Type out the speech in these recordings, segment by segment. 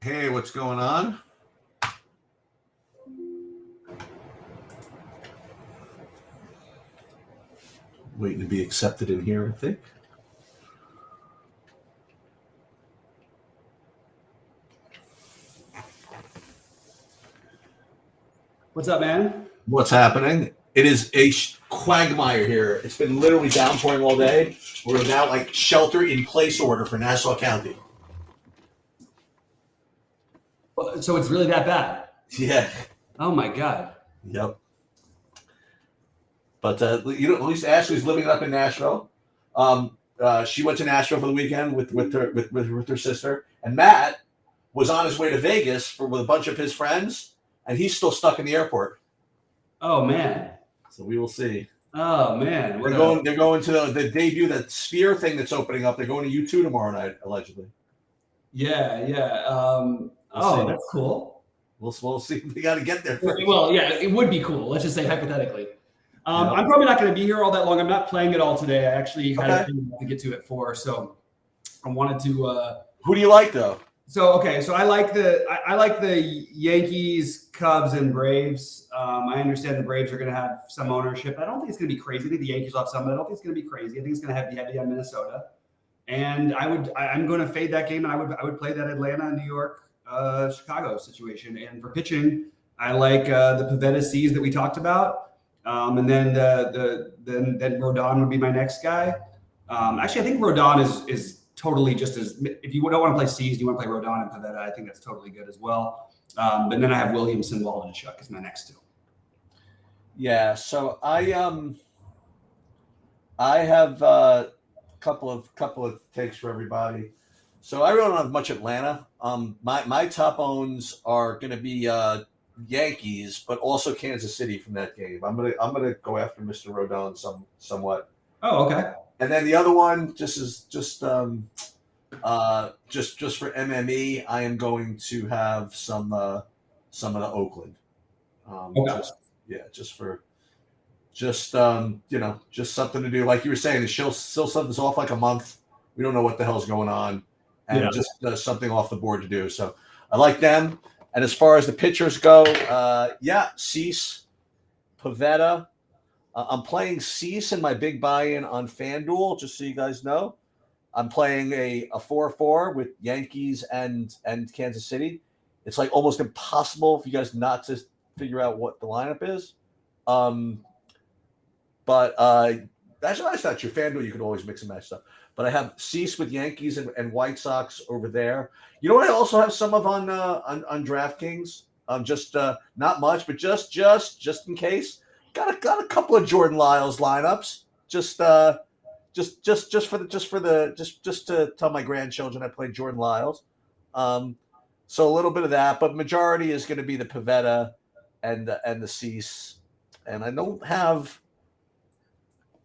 Hey, what's going on? Waiting to be accepted in here, I think. What's up, man? What's happening? It is a quagmire here. It's been literally downpouring all day. We're now like shelter in place order for Nassau County. So it's really that bad? Yeah. Oh my god. Yep. But at least Ashley's living up in Nashville. She went to Nashville for the weekend with her sister, and Matt was on his way to Vegas with a bunch of his friends, and he's still stuck in the airport. Oh man. So we will see. Oh man. They're going to the debut, that Sphere thing that's opening up. They're going to U2 tomorrow night, allegedly. Yeah. That's cool. We'll see. We got to get there first. Well, yeah, it would be cool. Let's just say hypothetically. I'm probably not going to be here all that long. I'm not playing it all today. I actually had a thing to get to at 4, so I wanted to. Who do you like though? So I like the Yankees, Cubs, and Braves. I understand the Braves are going to have some ownership. I don't think it's going to be crazy. I think the Yankees will have some, but I don't think it's going to be crazy. I think it's going to be heavy on Minnesota. And I'm going to fade that game, and I would play that Atlanta, New York, Chicago situation. And for pitching, I like the Pavetta C's that we talked about. And then then Rodon would be my next guy. Actually, I think Rodon is totally just as, if you don't want to play C's, you want to play Rodon and Pavetta, I think that's totally good as well. But then I have Williamson, Walden, and Chuck as my next two. Yeah, so I have a couple of takes for everybody. So I really don't have much Atlanta. My top owns are going to be Yankees, but also Kansas City from that game. I'm gonna go after Mr. Rodon somewhat. Oh, okay. And then the other one, just for MME, I am going to have some of the Oakland. Okay. Just something to do. Like you were saying, still something's off like a month. We don't know what the hell's going on, and just something off the board to do. So I like them. And as far as the pitchers go, Cease, Pavetta. I'm playing Cease in my big buy-in on FanDuel, just so you guys know. I'm playing a 4-4 with Yankees and Kansas City. It's like almost impossible for you guys not to figure out what the lineup is. But that's not true. FanDuel, you can always mix and match stuff. But I have Cease with Yankees and White Sox over there. You know what? I also have some of on DraftKings. Just not much, but just in case. Got a couple of Jordan Lyles lineups. Just to tell my grandchildren I played Jordan Lyles. So a little bit of that, but majority is going to be the Pavetta and the Cease. And I don't have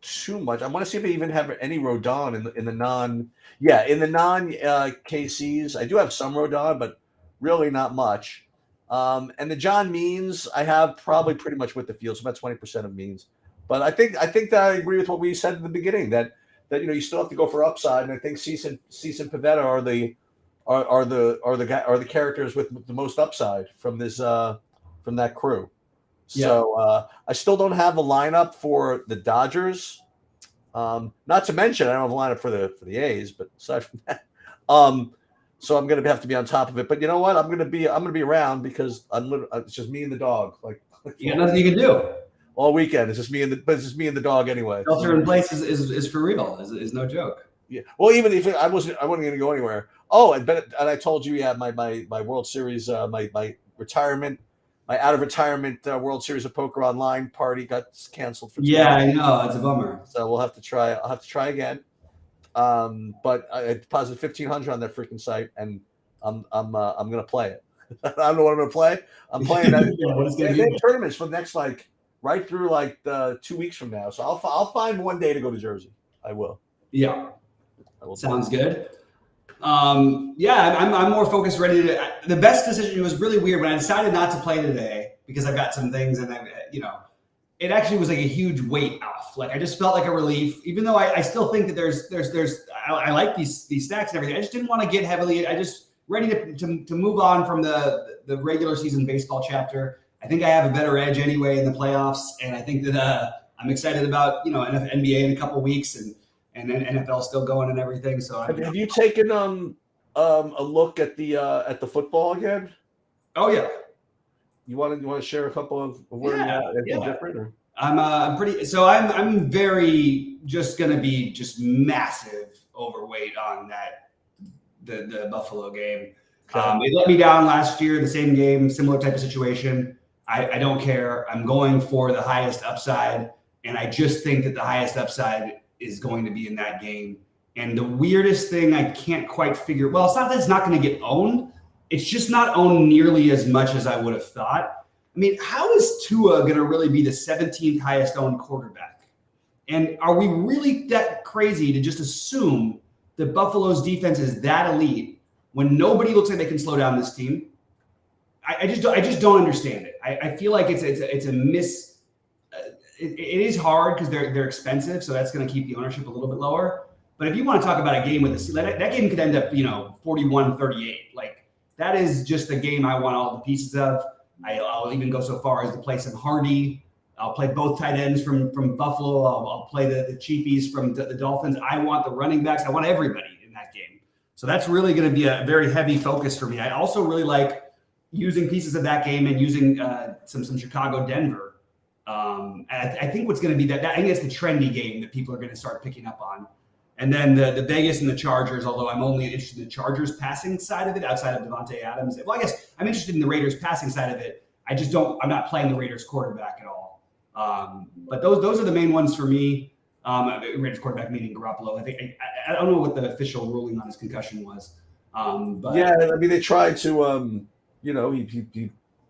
too much. I want to see if I even have any Rodon in the non KCs. I do have some Rodon, but really not much. And the John Means I have probably pretty much with the field, so about 20% of Means. But I think that I agree with what we said at the beginning, that you still have to go for upside, and I think Cease and Pavetta are the characters with the most upside from that crew. Yeah. So I still don't have a lineup for the Dodgers. Not to mention I don't have a lineup for the A's, but aside from that, so I'm going to have to be on top of it. But you know what? I'm going to be around because it's just me and the dog. Like you got nothing you can do all weekend. It's just me and the dog anyway. Shelter in place is for real. Is no joke. Yeah. Well, even if I wasn't going to go anywhere. Oh, and I told you, my World Series, my retirement. My out of retirement World Series of Poker Online party got canceled for tomorrow. Yeah, I know, it's a bummer. So we'll have to try. I'll have to try again. But I deposited $1,500 on that freaking site, and I'm gonna play it. I don't know what I'm gonna play. I'm playing that tournaments for the next right through the 2 weeks from now. So I'll find one day to go to Jersey. I will. Yeah, sounds good. I'm more focused, ready to. The best decision, it was really weird when I decided not to play today because I've got some things, and it actually was like a huge weight off. Like I just felt like a relief, even though I still think that there's I like these stacks and everything. I just didn't want to get heavily. I just ready to move on from the regular season baseball chapter. I think I have a better edge anyway in the playoffs, and I think that I'm excited about NBA in a couple weeks and NFL still going and everything. So have you taken a look at the football again? Oh yeah. You want to share a couple of where you're at? Anything different? Or? I'm pretty. So I'm very just going to be just massive overweight on that the Buffalo game. Okay. They let me down last year. The same game, similar type of situation. I don't care. I'm going for the highest upside, and I just think that the highest upside is going to be in that game. And the weirdest thing I can't quite figure. Well, it's not that it's not going to get owned. It's just not owned nearly as much as I would have thought. I mean, how is Tua going to really be the 17th highest owned quarterback? And are we really that crazy to just assume that Buffalo's defense is that elite when nobody looks like they can slow down this team? I just don't understand it. I feel like it's a miss. It is hard because they're expensive, so that's going to keep the ownership a little bit lower. But if you want to talk about a game with that game could end up 41-38. Like that is just a game I want all the pieces of. I'll even go so far as to play some Hardy. I'll play both tight ends from Buffalo. I'll play the cheapies from the Dolphins. I want the running backs. I want everybody in that game. So that's really going to be a very heavy focus for me. I also really like using pieces of that game and using some Chicago Denver. I think what's going to be that I think it's the trendy game that people are going to start picking up on. And then the Vegas and the Chargers, although I'm only interested in the Chargers passing side of it outside of Devontae Adams. Well, I guess I'm interested in the Raiders passing side of it. I'm not playing the Raiders quarterback at all. But those are the main ones for me. Raiders quarterback meaning Garoppolo. I don't know what the official ruling on his concussion was. But yeah, I mean they tried to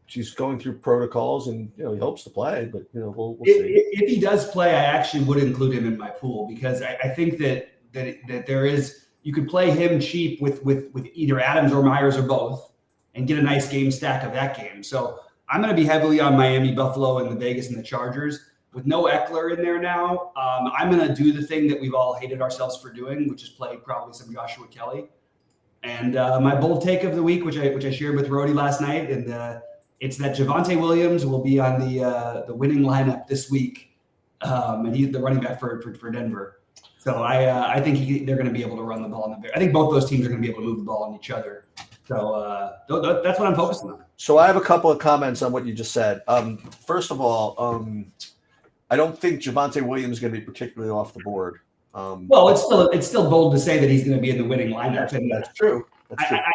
he's going through protocols and he hopes to play, but we'll see. If he does play, I actually would include him in my pool because I think that there is you could play him cheap with either Adams or Myers or both and get a nice game stack of that game. So I'm going to be heavily on Miami, Buffalo, and the Vegas and the Chargers. With no Eckler in there now, I'm going to do the thing that we've all hated ourselves for doing, which is play probably some Joshua Kelly. And my bold take of the week, which I shared with Rhodey last night, and it's that Javonte Williams will be on the winning lineup this week, and he's the running back for Denver. So I think they're going to be able to run the ball on the Bears. I think both those teams are going to be able to move the ball on each other. So that's what I'm focusing on. So I have a couple of comments on what you just said. First of all, I don't think Javonte Williams is going to be particularly off the board. Well, it's still bold to say that he's going to be in the winning lineup. That's true.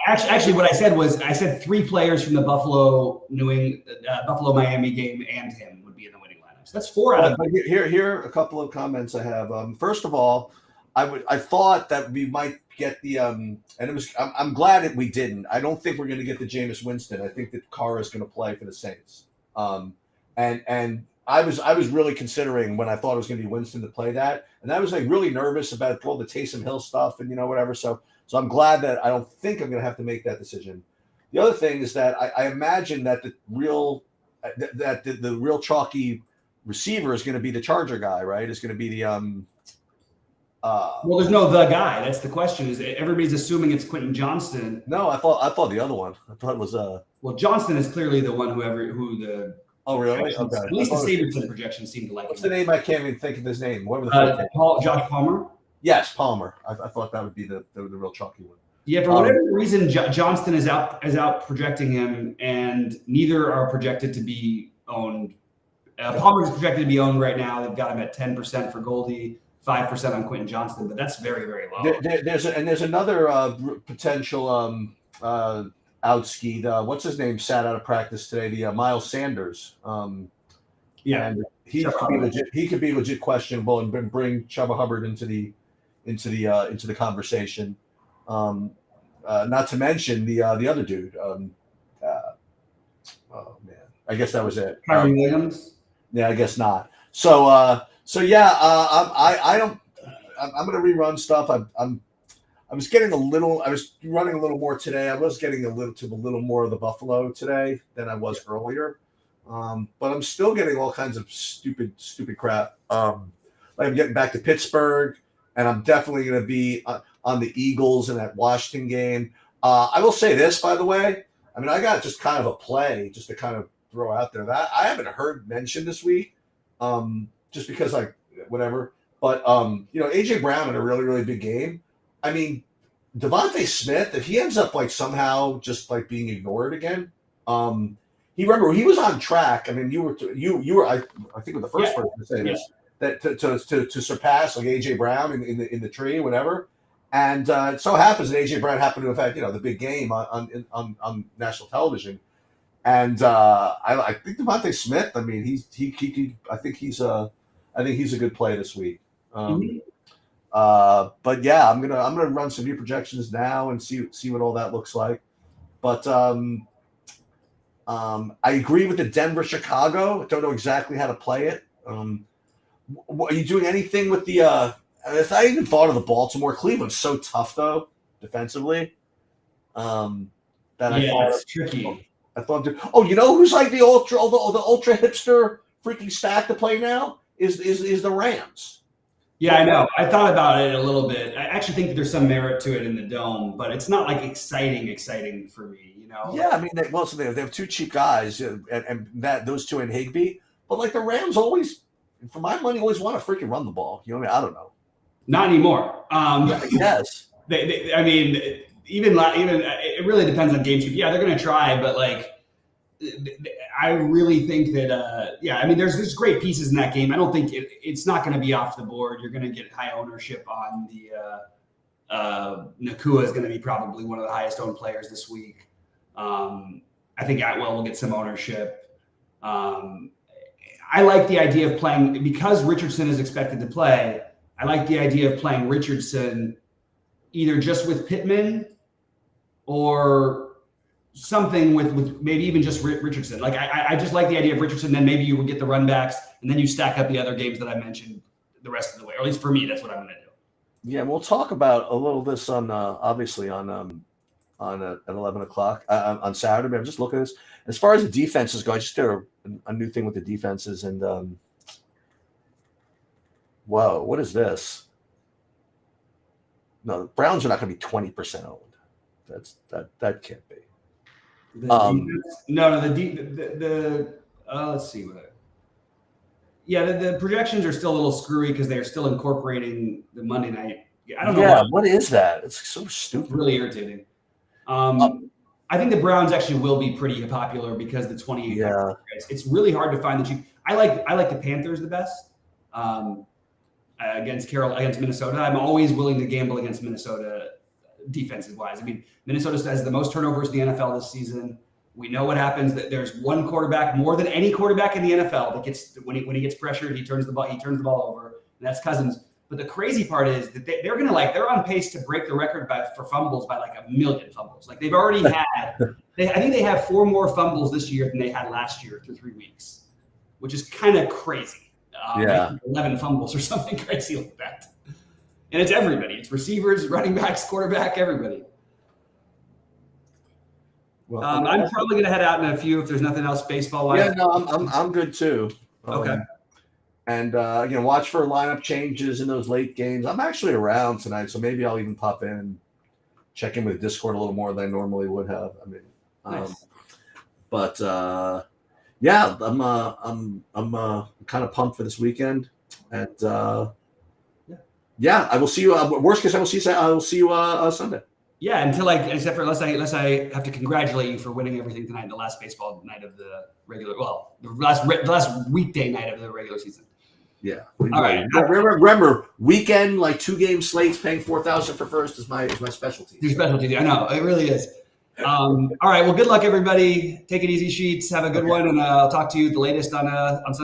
Actually, what I said was I said 3 players from the Buffalo Miami game and him would be in the winning lineup. So that's 4 out of. Here are a couple of comments I have. First of all, I thought that we might get the and it was. I'm glad that we didn't. I don't think we're going to get the Jameis Winston. I think that Carr is going to play for the Saints. And I was really considering when I thought it was going to be Winston to play that, and I was like really nervous about all the Taysom Hill stuff and whatever. So I'm glad that I don't think I'm going to have to make that decision. The other thing is that I imagine that the real chalky receiver is going to be the Charger guy, right? It's going to be the well, there's no the guy. That's the question. Is everybody's assuming it's Quentin Johnston? No, I thought the other one. I thought it was Well, Johnston is clearly the one who the. Oh, really? Okay. At least the Sableton projections seem to like What's him. the name? I can't even think of his name. Whatever the Josh Palmer? Yes, Palmer. I thought that would be the real chalky one. Yeah, for whatever reason, Johnston is out projecting him, and neither are projected to be owned. Palmer is projected to be owned right now. They've got him at 10% for Goldie, 5% on Quentin Johnston, but that's very, very low. There's another potential outskied. What's his name? Sat out of practice today. The Miles Sanders. Yeah, and he could be legit. He could be legit questionable and bring Chuba Hubbard into the conversation. Not to mention the other dude. Oh man, I guess that was it. Kyrie Williams. Yeah, I guess not. So yeah, I'm going to rerun stuff. I was running a little more today. I was getting a little more of the Buffalo today than I was earlier. But I'm still getting all kinds of stupid crap. Like I'm getting back to Pittsburgh, and I'm definitely going to be on the Eagles in that Washington game. I will say this, by the way. I mean, I got just kind of a play just to kind of throw out there that I haven't heard mentioned this week, just because like whatever. But AJ Brown in a really really big game. I mean, Devontae Smith, if he ends up like somehow just like being ignored again, he was on track. I mean, you were I think with the first person to say this that to surpass like AJ Brown in the tree, whatever. And it so happens that AJ Brown happened to have had the big game on national television, and I think Devontae Smith. I mean, I think he's a good play this week. But yeah, I'm gonna run some new projections now and see what all that looks like. But I agree with the Denver Chicago. I don't know exactly how to play it. Are you doing anything with the? I even thought of the Baltimore. Cleveland's so tough though defensively. That I thought it's tricky. I thought. You know who's like the ultra hipster freaking stack to play now is the Rams. Yeah, I know. I thought about it a little bit. I actually think that there's some merit to it in the dome, but it's not like exciting for me. Yeah, I mean, they have two cheap guys, and that those two in Higbee. But like the Rams always, for my money, always want to freaking run the ball. You know what I mean? I don't know. Not anymore. Yes. I mean, even it really depends on game script. Yeah, they're going to try, but like, I really think that I mean, there's great pieces in that game. I don't think it's not going to be off the board. You're going to get high ownership on the Nakua is going to be probably one of the highest owned players this week. I think Atwell will get some ownership. I like the idea of playing because Richardson is expected to play. I like the idea of playing Richardson either just with Pittman or something with maybe even just Richardson. Like I just like the idea of Richardson. Then maybe you would get the run backs and then you stack up the other games that I mentioned the rest of the way, or at least for me, that's what I'm going to do. Yeah, we'll talk about a little this on obviously on at 11 o'clock on Saturday. I'm just looking at this. As far as the defenses go, I just did a new thing with the defenses and whoa, what is this? No, the Browns are not going to be 20% owned. That can't be. Let's see what. Yeah, the projections are still a little screwy because they're still incorporating the Monday night. I don't know. Yeah, what is that? It's so stupid. It's really irritating. I think the Browns actually will be pretty popular because the 28. Yeah. It's really hard to find the cheap. I like the Panthers the best against Minnesota. I'm always willing to gamble against Minnesota defensive wise. I mean, Minnesota has the most turnovers in the NFL this season. We know what happens. That there's one quarterback more than any quarterback in the NFL that gets when he gets pressured, he turns the ball over, and that's Cousins. But the crazy part is that they're on pace to break the record for fumbles by like 1 million fumbles. Like they've already had, I think they have 4 more fumbles this year than they had last year through 3 weeks, which is kind of crazy. 11 fumbles or something crazy like that. And it's everybody. It's receivers, running backs, quarterback, everybody. Well, I'm probably going to head out in a few if there's nothing else baseball-wise. Yeah, no, I'm good too. Okay. And watch for lineup changes in those late games. I'm actually around tonight, so maybe I'll even pop in and check in with Discord a little more than I normally would have. I mean, nice. But yeah, I'm kind of pumped for this weekend, and yeah, I will see you. Worst case, I will see you Sunday. Yeah, unless I have to congratulate you for winning everything tonight, the last baseball night of the the last weekday night of the regular season. Yeah. All right. Remember, weekend 2-game slates, paying $4,000 for first is my specialty. Your specialty, I know it really is. All right. Well, good luck, everybody. Take it easy, Sheets. Have a good one, and I'll talk to you the latest on Sunday.